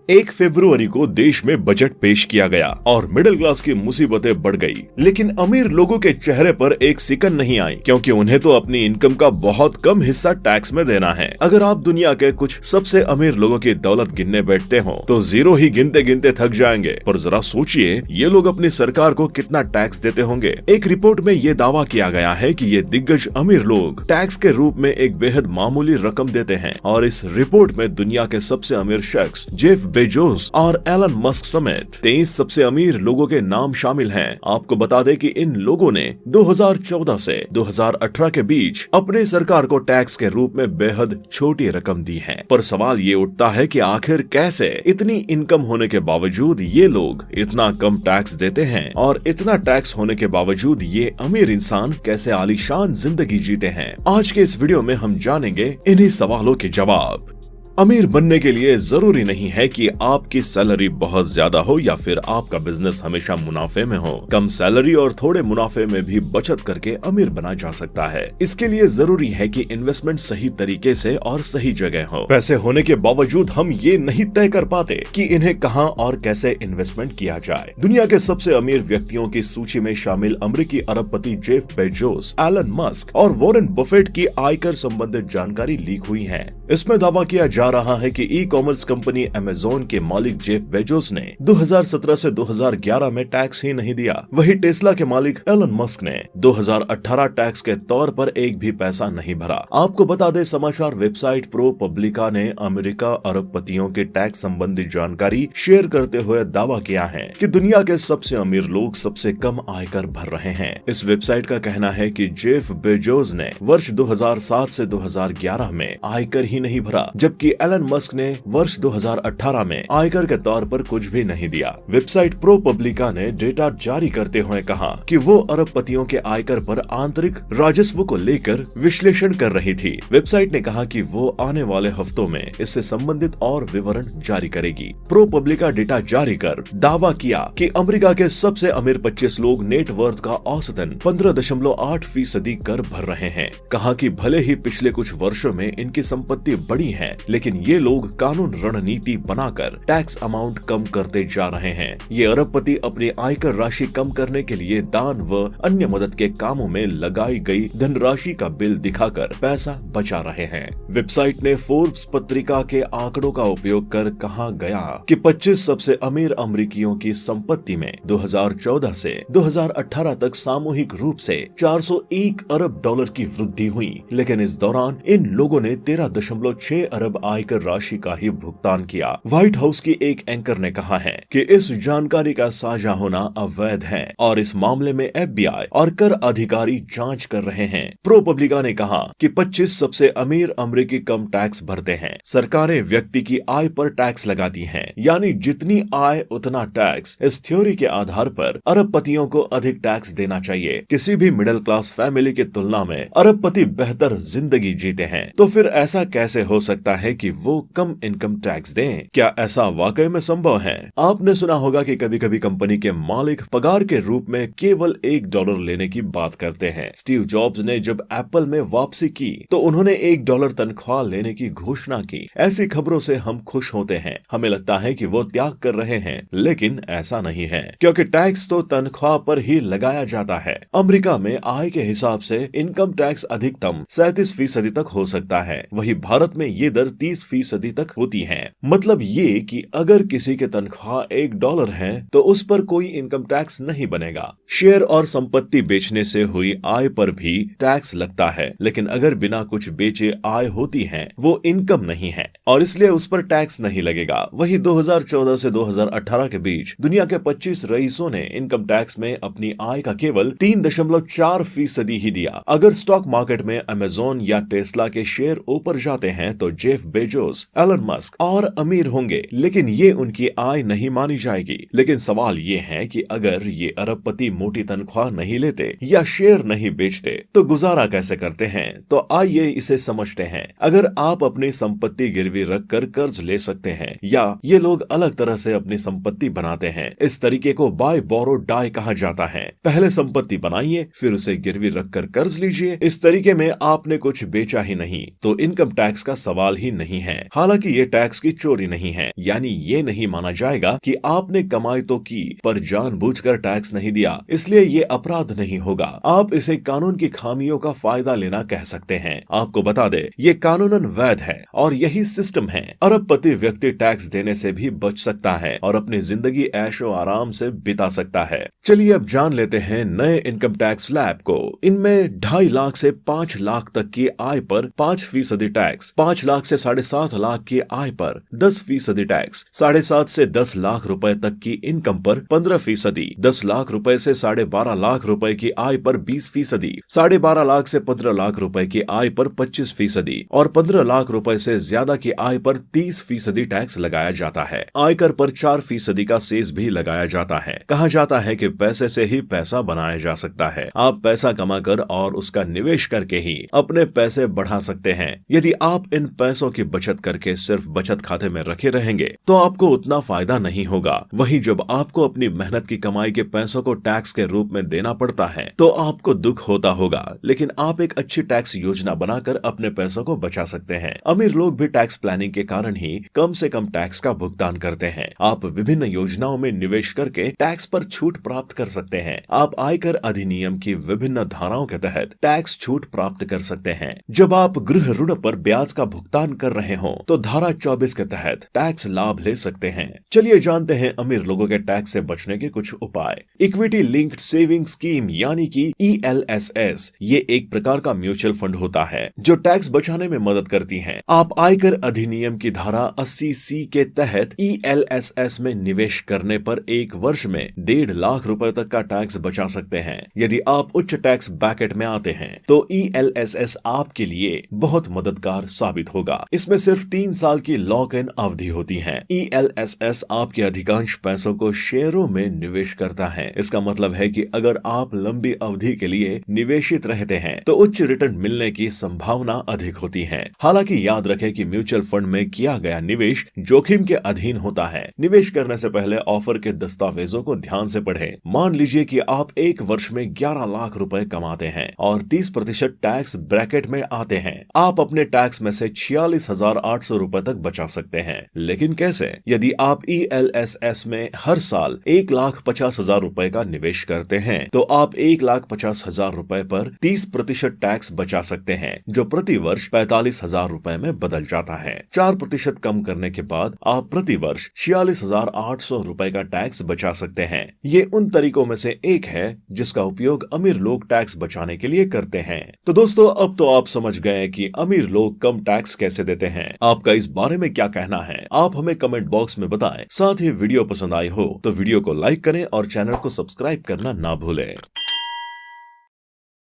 1 फरवरी को देश में बजट पेश किया गया और मिडिल क्लास की मुसीबतें बढ़ गई, लेकिन अमीर लोगों के चेहरे पर एक सिकन नहीं आई, क्योंकि उन्हें तो अपनी इनकम का बहुत कम हिस्सा टैक्स में देना है। अगर आप दुनिया के कुछ सबसे अमीर लोगों की दौलत गिनने बैठते हो तो जीरो ही गिनते गिनते थक जाएंगे। पर जरा सोचिए, ये लोग अपनी सरकार को कितना टैक्स देते होंगे। एक रिपोर्ट में ये दावा किया गया है कि ये दिग्गज अमीर लोग टैक्स के रूप में एक बेहद मामूली रकम देते हैं, और इस रिपोर्ट में दुनिया के सबसे अमीर शख्स जेफ बेजोस और एलन मस्क समेत 23 सबसे अमीर लोगों के नाम शामिल हैं। आपको बता दें कि इन लोगों ने 2014 से 2018 के बीच अपनी सरकार को टैक्स के रूप में बेहद छोटी रकम दी है। पर सवाल ये उठता है कि आखिर कैसे इतनी इनकम होने के बावजूद ये लोग इतना कम टैक्स देते हैं, और इतना टैक्स होने के बावजूद ये अमीर इंसान कैसे आलीशान जिंदगी जीते हैं। आज के इस वीडियो में हम जानेंगे इन्हीं सवालों के जवाब। अमीर बनने के लिए जरूरी नहीं है कि आपकी सैलरी बहुत ज्यादा हो या फिर आपका बिजनेस हमेशा मुनाफे में हो। कम सैलरी और थोड़े मुनाफे में भी बचत करके अमीर बना जा सकता है। इसके लिए जरूरी है कि इन्वेस्टमेंट सही तरीके से और सही जगह हो। पैसे होने के बावजूद हम ये नहीं तय कर पाते कि इन्हें कहां और कैसे इन्वेस्टमेंट किया जाए। दुनिया के सबसे अमीर व्यक्तियों की सूची में शामिल अमेरिकी अरबपति जेफ बेजोस, एलन मस्क और वॉरेन बफेट की आयकर संबंधित जानकारी लीक हुई है। इसमें दावा किया जा रहा है कि ई कॉमर्स कंपनी अमेज़न के मालिक जेफ बेजोस ने 2017 से 2011 में टैक्स ही नहीं दिया। वही टेस्ला के मालिक एलन मस्क ने 2018 टैक्स के तौर पर एक भी पैसा नहीं भरा। आपको बता दें, समाचार वेबसाइट ProPublica ने अमेरिका अरबपतियों के टैक्स संबंधी जानकारी शेयर करते हुए दावा किया है कि दुनिया के सबसे अमीर लोग सबसे कम आयकर भर रहे हैं। इस वेबसाइट का कहना है कि जेफ बेजोस ने वर्ष 2007 से 2011 में आयकर ही नहीं भरा, जबकि एलन मस्क ने वर्ष 2018 में आयकर के तौर पर कुछ भी नहीं दिया। वेबसाइट ProPublica ने डेटा जारी करते हुए कहा कि वो अरबपतियों के आयकर पर आंतरिक राजस्व को लेकर विश्लेषण कर रही थी। वेबसाइट ने कहा कि वो आने वाले हफ्तों में इससे संबंधित और विवरण जारी करेगी। ProPublica डेटा जारी कर दावा किया कि अमेरिका के सबसे अमीर 25 लोग नेट वर्थ का औसतन 15.8% कर भर रहे हैं। कहा कि भले ही पिछले कुछ वर्षों में इनकी संपत्ति बढ़ी है, लेकिन ये लोग कानून रणनीति बनाकर टैक्स अमाउंट कम करते जा रहे हैं। ये अरबपति अपनी आयकर राशि कम करने के लिए दान व अन्य मदद के कामों में लगाई गई धनराशि का बिल दिखाकर पैसा बचा रहे हैं। वेबसाइट ने फोर्ब्स पत्रिका के आंकड़ों का उपयोग कर कहा गया कि 25 सबसे अमीर अमेरिकियों की संपत्ति में 2014 से 2018 तक सामूहिक रूप से 401 अरब डॉलर की वृद्धि हुई, लेकिन इस दौरान इन लोगों ने 13.6 अरब आयकर राशि का ही भुगतान किया। व्हाइट हाउस की एक एंकर ने कहा है कि इस जानकारी का साझा होना अवैध है और इस मामले में FBI और कर अधिकारी जांच कर रहे हैं। ProPublica ने कहा कि 25 सबसे अमीर अमेरिकी कम टैक्स भरते हैं। सरकारें व्यक्ति की आय पर टैक्स लगाती हैं, यानी जितनी आय उतना टैक्स। इस थ्योरी के आधार पर अरबपतियों को अधिक टैक्स देना चाहिए। किसी भी मिडिल क्लास फैमिली की तुलना में अरबपति बेहतर जिंदगी जीते हैं, तो फिर ऐसा कैसे हो सकता है कि वो कम इनकम टैक्स दें? क्या ऐसा वाकई में संभव है? आपने सुना होगा कि कभी कभी कंपनी के मालिक पगार के रूप में केवल $1 लेने की बात करते हैं। स्टीव जॉब्स ने जब एप्पल में वापसी की तो उन्होंने $1 तनख्वाह लेने की घोषणा की। ऐसी खबरों से हम खुश होते हैं, हमें लगता है कि वो त्याग कर रहे हैं, लेकिन ऐसा नहीं है, क्योंकि टैक्स तो तनख्वाह पर ही लगाया जाता है। अमेरिका में आय के हिसाब से इनकम टैक्स अधिकतम 37% तक हो सकता है, वही भारत में ये दर 30% तक होती है। मतलब ये कि अगर किसी के तनख्वाह $1 है तो उस पर कोई इनकम टैक्स नहीं बनेगा। शेयर और संपत्ति बेचने से हुई आय पर भी टैक्स लगता है, लेकिन अगर बिना कुछ बेचे आय होती है वो इनकम नहीं है और इसलिए उस पर टैक्स नहीं लगेगा। वही 2014 से 2018 के बीच दुनिया के 25 रईसों ने इनकम टैक्स में अपनी आय का केवल 3.4% ही दिया। अगर स्टॉक मार्केट में अमेज़न या टेस्ला के शेयर ऊपर जाते हैं तो जेफ बेजोस, एलन मस्क और अमीर होंगे, लेकिन ये उनकी आय नहीं मानी जाएगी। लेकिन सवाल ये है कि अगर ये अरबपति मोटी तनख्वाह नहीं लेते या शेयर नहीं बेचते तो गुजारा कैसे करते हैं? तो आइए इसे समझते हैं। अगर आप अपनी संपत्ति गिरवी रखकर कर्ज ले सकते हैं, या ये लोग अलग तरह से अपनी संपत्ति बनाते हैं। इस तरीके को बाय बोरो डाई कहा जाता है। पहले संपत्ति बनाइए, फिर उसे गिरवी रखकर कर्ज लीजिए। इस तरीके में आपने कुछ बेचा ही नहीं तो इनकम टैक्स का सवाल ही नहीं नहीं है। हालांकि ये टैक्स की चोरी नहीं है, यानी ये नहीं माना जाएगा कि आपने कमाई तो की पर जानबूझकर टैक्स नहीं दिया, इसलिए ये अपराध नहीं होगा। आप इसे कानून की खामियों का फायदा लेना कह सकते हैं। आपको बता दे, ये कानूनन वैध है और यही सिस्टम है। अरबपति व्यक्ति टैक्स देने से भी बच सकता है और अपनी जिंदगी ऐशो आराम से बिता सकता है। चलिए अब जान लेते हैं नए इनकम टैक्स स्लैब को। इनमें 2.5 लाख से 5 लाख तक की आय पर 5% टैक्स, 5 लाख से 7.5 लाख की आय पर 10% टैक्स, 7.5 से 10 लाख रुपए तक की इनकम पर 15%, 10 लाख रुपए से 12.5 लाख रुपए की आय पर 20%, 12.5 लाख से 15 लाख रुपए की आय पर 25% और 15 लाख रुपए से ज्यादा की आय पर 30% टैक्स लगाया जाता है। आयकर पर 4% का सेस भी लगाया जाता है। कहा जाता है कि पैसे से ही पैसा बनाया जा सकता है। आप पैसा कमाकर और उसका निवेश करके ही अपने पैसे बढ़ा सकते हैं। यदि आप इन पैसों की बचत करके सिर्फ बचत खाते में रखे रहेंगे तो आपको उतना फायदा नहीं होगा। वहीं जब आपको अपनी मेहनत की कमाई के पैसों को टैक्स के रूप में देना पड़ता है तो आपको दुख होता होगा, लेकिन आप एक अच्छी टैक्स योजना बनाकर अपने पैसों को बचा सकते हैं। अमीर लोग भी टैक्स प्लानिंग के कारण ही कम से कम टैक्स का भुगतान करते हैं। आप विभिन्न योजनाओं में निवेश करके टैक्स पर छूट प्राप्त कर सकते हैं। आप आयकर अधिनियम की विभिन्न धाराओं के तहत टैक्स छूट प्राप्त कर सकते हैं। जब आप गृह ऋण पर ब्याज का भुगतान कर रहे हो तो धारा 24 के तहत टैक्स लाभ ले सकते हैं। चलिए जानते हैं अमीर लोगों के टैक्स से बचने के कुछ उपाय। इक्विटी लिंक्ड सेविंग स्कीम यानी कि ELSS, ये एक प्रकार का म्यूचुअल फंड होता है जो टैक्स बचाने में मदद करती है। आप आयकर अधिनियम की धारा 80C के तहत ELSS में निवेश करने पर एक वर्ष में 1.5 लाख रुपए तक का टैक्स बचा सकते हैं। यदि आप उच्च टैक्स ब्रैकेट में आते हैं तो ELSS आपके लिए बहुत मददगार साबित होगा। इसमें सिर्फ 3 साल की लॉक इन अवधि होती है। ELSS आपके अधिकांश पैसों को शेयरों में निवेश करता है। इसका मतलब है कि अगर आप लंबी अवधि के लिए निवेशित रहते हैं तो उच्च रिटर्न मिलने की संभावना अधिक होती है। हालांकि याद रखें कि म्यूचुअल फंड में किया गया निवेश जोखिम के अधीन होता है। निवेश करने से पहले ऑफर के दस्तावेजों को ध्यान से पढ़ें। मान लीजिए कि आप एक वर्ष में 11 लाख रुपए कमाते हैं और 30% टैक्स ब्रैकेट में आते हैं। आप अपने टैक्स में से 46,800 रुपए तक बचा सकते हैं। लेकिन कैसे? यदि आप ELSS में हर साल 1,50,000 रुपए का निवेश करते हैं तो आप 1,50,000 रुपए पर 30% टैक्स बचा सकते हैं, जो प्रति वर्ष 45,000 रुपए में बदल जाता है। 4% कम करने के बाद आप प्रति वर्ष 46,800 रुपए का टैक्स बचा सकते हैं। ये उन तरीकों में से एक है जिसका उपयोग अमीर लोग टैक्स बचाने के लिए करते हैं। तो दोस्तों, अब तो आप समझ गए कि अमीर लोग कम टैक्स कैसे देते हैं। आपका इस बारे में क्या कहना है? आप हमें कमेंट बॉक्स में बताएं। साथ ही वीडियो पसंद आई हो तो वीडियो को लाइक करें और चैनल को सब्सक्राइब करना ना भूलें।